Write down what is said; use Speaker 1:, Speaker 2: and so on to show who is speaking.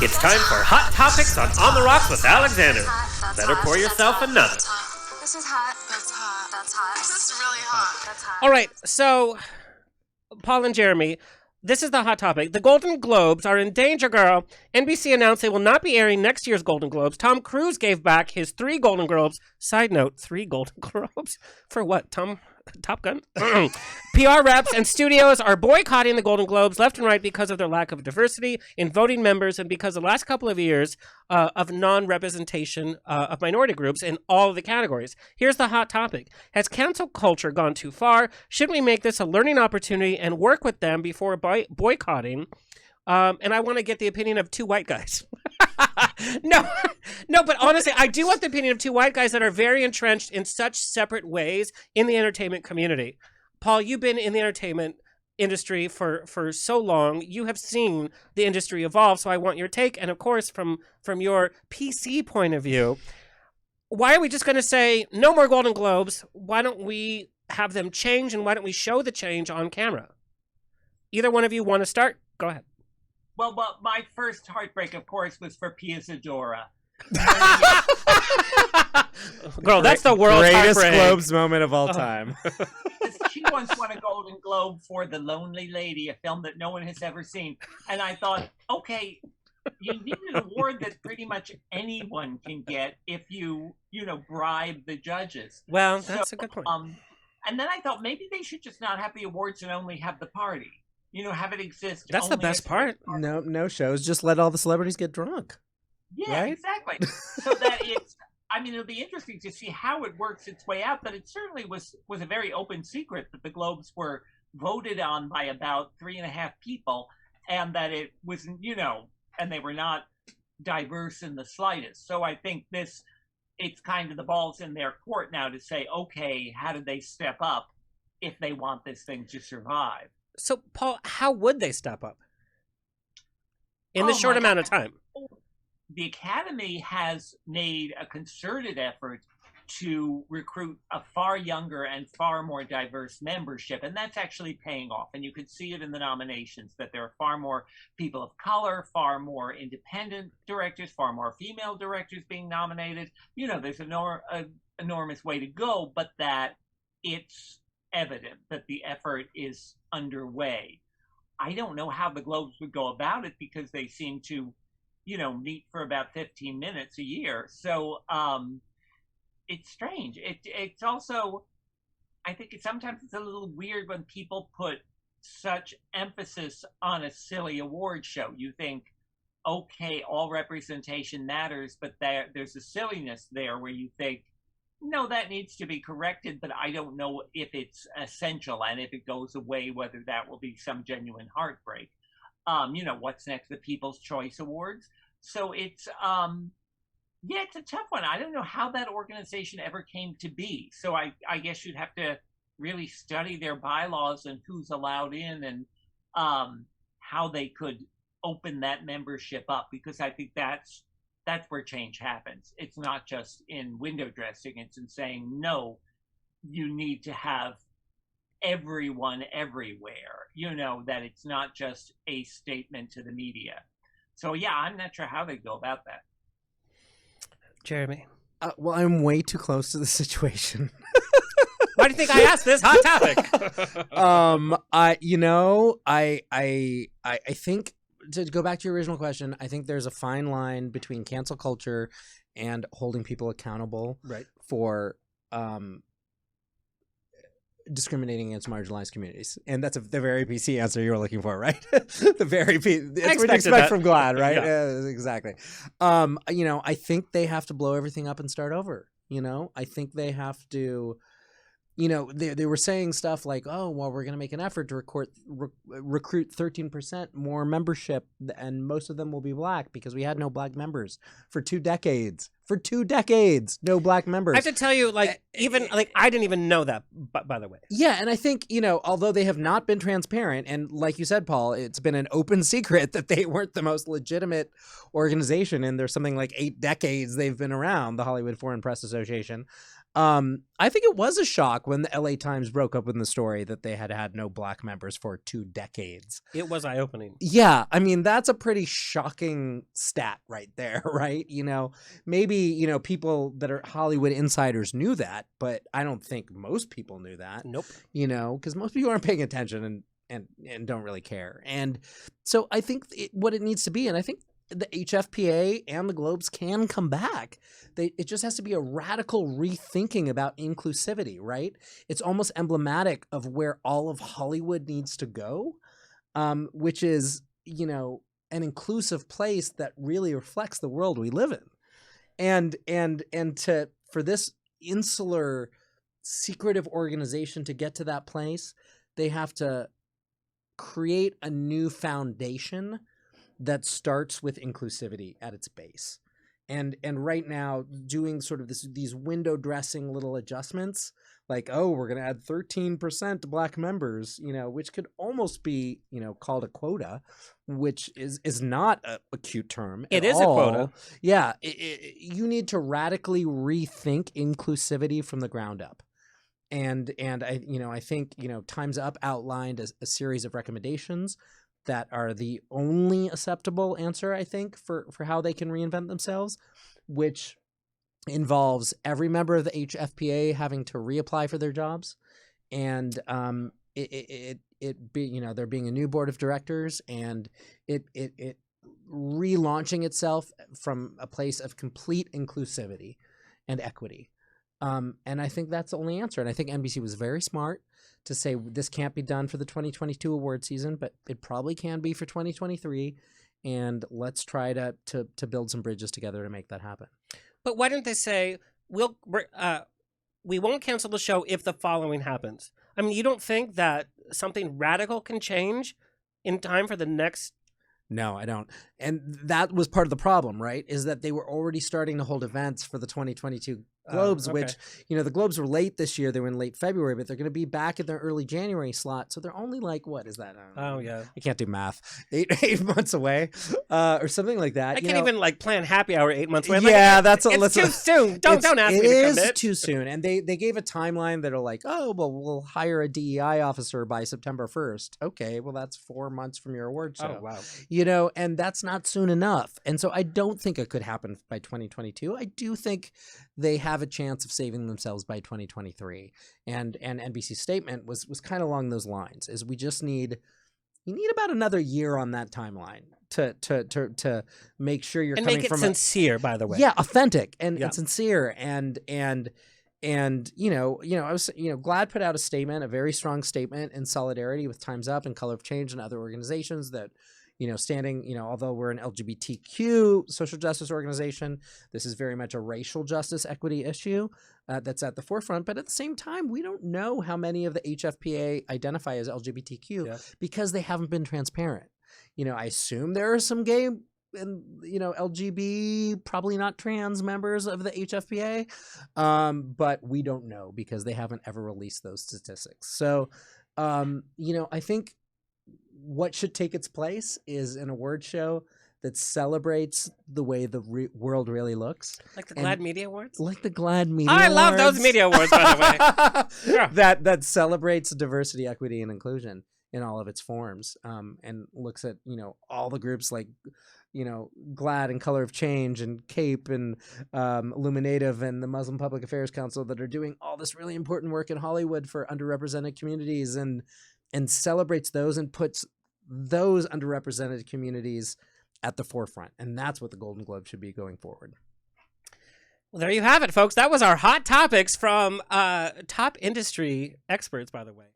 Speaker 1: It's time for Hot Topics on the Rocks with Alexander. Better pour yourself another.
Speaker 2: This is hot. That's hot. That's hot. This is really hot. That's hot.
Speaker 3: All right, so Paul and Jeremy, this is the hot topic. The Golden Globes are in danger, girl. NBC announced they will not be airing next year's Golden Globes. Tom Cruise gave back his 3 Golden Globes. Side note, 3 Golden Globes? For what, Top Gun? PR reps and studios are boycotting the Golden Globes left and right because of their lack of diversity in voting members and because of the last couple of years of non-representation of minority groups in all of the categories. Here's the hot topic. Has cancel culture gone too far? Should we make this a learning opportunity and work with them before boycotting? And I want to get the opinion of 2 white guys. No, but honestly, I do want the opinion of 2 white guys that are very entrenched in such separate ways in the entertainment community. Paul, you've been in the entertainment industry for so long. You have seen the industry evolve, so I want your take. And of course, from your PC point of view, why are we just going to say no more Golden Globes? Why don't we have them change, and why don't we show the change on camera? Either one of you want to start? Go ahead.
Speaker 4: Well, my first heartbreak, of course, was for Pia Zadora.
Speaker 3: Girl, that's the world's
Speaker 5: greatest
Speaker 3: heartbreak.
Speaker 5: Globes moment of all time.
Speaker 4: She once won a Golden Globe for The Lonely Lady, a film that no one has ever seen. And I thought, okay, you need an award that pretty much anyone can get if you bribe the judges.
Speaker 3: Well, that's a good point.
Speaker 4: And then I thought maybe they should just not have the awards and only have the party. Have it exist.
Speaker 3: That's the best part.
Speaker 5: No shows. Just let all the celebrities get drunk.
Speaker 4: Yeah,
Speaker 5: right?
Speaker 4: Exactly. So that it'll be interesting to see how it works its way out, but it certainly was a very open secret that the Globes were voted on by about 3.5 people, and that it wasn't, and they were not diverse in the slightest. So I think it's kind of the ball's in their court now to say, okay, how do they step up if they want this thing to survive?
Speaker 3: So, Paul, how would they step up in the short amount of time?
Speaker 4: The Academy has made a concerted effort to recruit a far younger and far more diverse membership, and that's actually paying off. And you can see it in the nominations, that there are far more people of color, far more independent directors, far more female directors being nominated. There's an enormous way to go, but that it's evident that the effort is underway. I don't know how the Globes would go about it because they seem to, meet for about 15 minutes a year. So it's strange. It's also, I think sometimes it's a little weird when people put such emphasis on a silly award show. You think, okay, all representation matters, but there's a silliness there where you think, no, that needs to be corrected, but I don't know if it's essential, and if it goes away, whether that will be some genuine heartbreak. What's next? The People's Choice Awards. So it's a tough one. I don't know how that organization ever came to be. So I guess you'd have to really study their bylaws and who's allowed in, and how they could open that membership up, because I think that's where change happens. It's not just in window dressing. It's in saying, no, you need to have everyone everywhere, that it's not just a statement to the media. So, yeah, I'm not sure how they go about that.
Speaker 3: Jeremy?
Speaker 5: Well, I'm way too close to the situation.
Speaker 3: Why do you think I asked this hot topic?
Speaker 5: I think, to go back to your original question, I think there's a fine line between cancel culture and holding people accountable for discriminating against marginalized communities. And that's the very PC answer you were looking for, right? It's what you expect from GLAAD, right? Yeah. Exactly. I think they have to blow everything up and start over. I think they have to... they were saying stuff like, oh, well, we're going to make an effort to recruit 13% more membership, and most of them will be black because we had no black members for 2 decades. For 2 decades, no black members.
Speaker 3: I have to tell you, I didn't even know that, by the way.
Speaker 5: Yeah, and I think, although they have not been transparent, and like you said, Paul, it's been an open secret that they weren't the most legitimate organization, and there's something like 8 decades they've been around, the Hollywood Foreign Press Association. I think it was a shock when the LA Times broke up in the story that they had had no black members for 2 decades.
Speaker 3: It was eye-opening.
Speaker 5: Yeah, I mean, that's a pretty shocking stat right there, right? Maybe, people that are Hollywood insiders knew that, but I don't think most people knew that.
Speaker 3: Nope.
Speaker 5: Because most people aren't paying attention and don't really care. And so I think what it needs to be, and I think the HFPA and the Globes can come back. It just has to be a radical rethinking about inclusivity, right? It's almost emblematic of where all of Hollywood needs to go, which is, an inclusive place that really reflects the world we live in. And for this insular, secretive organization to get to that place, they have to create a new foundation that starts with inclusivity at its base. And right now, doing sort of these window dressing little adjustments, like, oh, we're going to add 13% to black members, which could almost be, called a quota, which is not a cute term.
Speaker 3: It is a quota.
Speaker 5: Yeah. You need to radically rethink inclusivity from the ground up. And I think, Time's Up outlined a series of recommendations that are the only acceptable answer, I think, for how they can reinvent themselves, which involves every member of the HFPA having to reapply for their jobs, and there being a new board of directors, and it relaunching itself from a place of complete inclusivity and equity. And I think that's the only answer. And I think NBC was very smart to say this can't be done for the 2022 award season, but it probably can be for 2023. And let's try to build some bridges together to make that happen.
Speaker 3: But why didn't they say, we won't cancel the show if the following happens? I mean, you don't think that something radical can change in time for the next?
Speaker 5: No, I don't. And that was part of the problem, right? Is that they were already starting to hold events for the 2022 Globes,
Speaker 3: okay.
Speaker 5: which, the Globes were late this year. They were in late February, but they're going to be back in their early January slot. So they're only like, what is that?
Speaker 3: Oh, yeah.
Speaker 5: I can't do math. 8 months away or something like that.
Speaker 3: I can't even plan happy hour 8 months away.
Speaker 5: Yeah,
Speaker 3: it's too soon. Don't ask me to commit.
Speaker 5: It is too soon. And they gave a timeline that are like, oh, well, we'll hire a DEI officer by September 1st. Okay, well, that's 4 months from your award show.
Speaker 3: Oh, wow.
Speaker 5: And that's not soon enough. And so I don't think it could happen by 2022. I do think they have a chance of saving themselves by 2023. And NBC's statement was kind of along those lines, is we just need about another year on that timeline to make sure you're
Speaker 3: and
Speaker 5: coming
Speaker 3: make it
Speaker 5: from
Speaker 3: sincere, by the way.
Speaker 5: Yeah, authentic and sincere and I was GLAAD put out a statement, a very strong statement in solidarity with Time's Up and Color of Change and other organizations that standing, although we're an LGBTQ social justice organization, this is very much a racial justice equity issue that's at the forefront. But at the same time, we don't know how many of the HFPA identify as LGBTQ because they haven't been transparent. I assume there are some gay and, LGB, probably not trans members of the HFPA, but we don't know because they haven't ever released those statistics. So, I think what should take its place is an award show that celebrates the way the world really looks.
Speaker 3: Like the GLAAD Media Awards?
Speaker 5: Like the GLAAD Media Awards.
Speaker 3: I love those media awards, by the way. Yeah.
Speaker 5: That celebrates diversity, equity, and inclusion in all of its forms, and looks at, all the groups like, GLAAD and Color of Change and CAPE and Illuminative and the Muslim Public Affairs Council that are doing all this really important work in Hollywood for underrepresented communities and celebrates those and puts those underrepresented communities at the forefront. And that's what the Golden Globe should be going forward.
Speaker 3: Well, there you have it, folks. That was our hot topics from top industry experts, by the way.